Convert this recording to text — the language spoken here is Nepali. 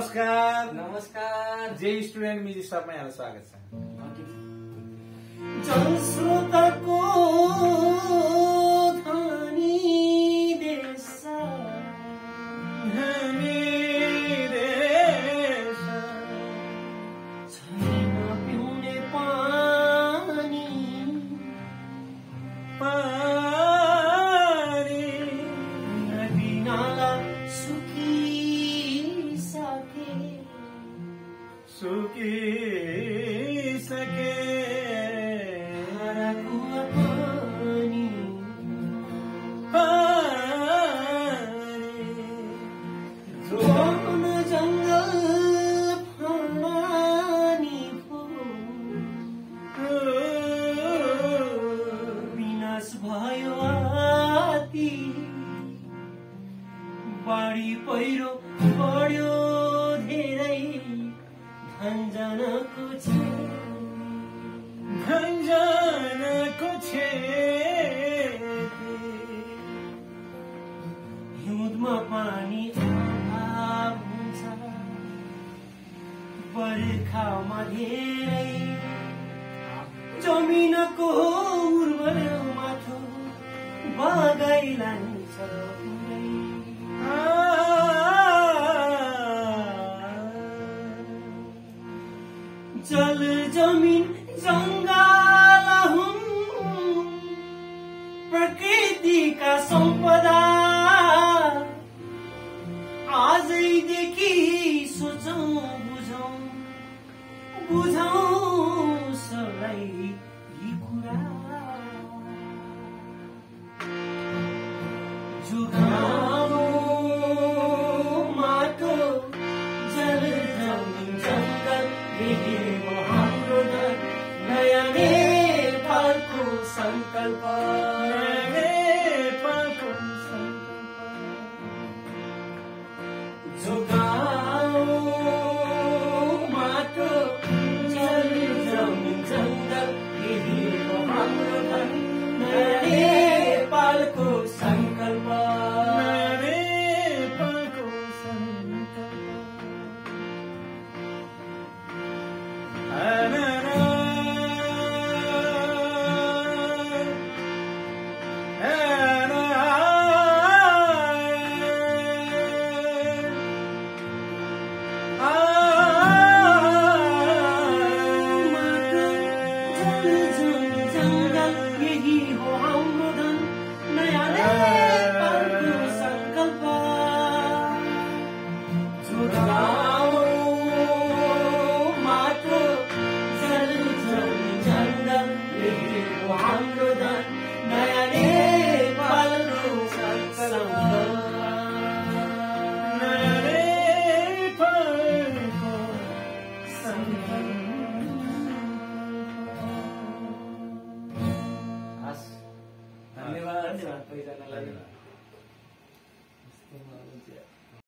नमस्कार नमस्कार। जे स्टुडेन्ट म्युजिक सबमा यहाँलाई स्वागत छ। जनस्रोतको धनी देश छैन पिउने पानी नदी नाला सुकिसके बाढी पहिरो बढ्यो धेरै धन्जनको हिउँदमा पानी अभाव हुन्छ बर्खामा धेरै जमिनको उर्वर माथो बगाइलान्छ जल जमीन जंगल हुन् प्रकृतिका सम्पदा आजैदेखि सोचौं बुझौं सबलाई यी कुरा जुगाऊ माटो जल जमीन जंगल हाम्रो नयाँ नेपालको संकल्प जोगाऊ माटो जल जमीन जंगल हाम्रो नयाँ नेपालको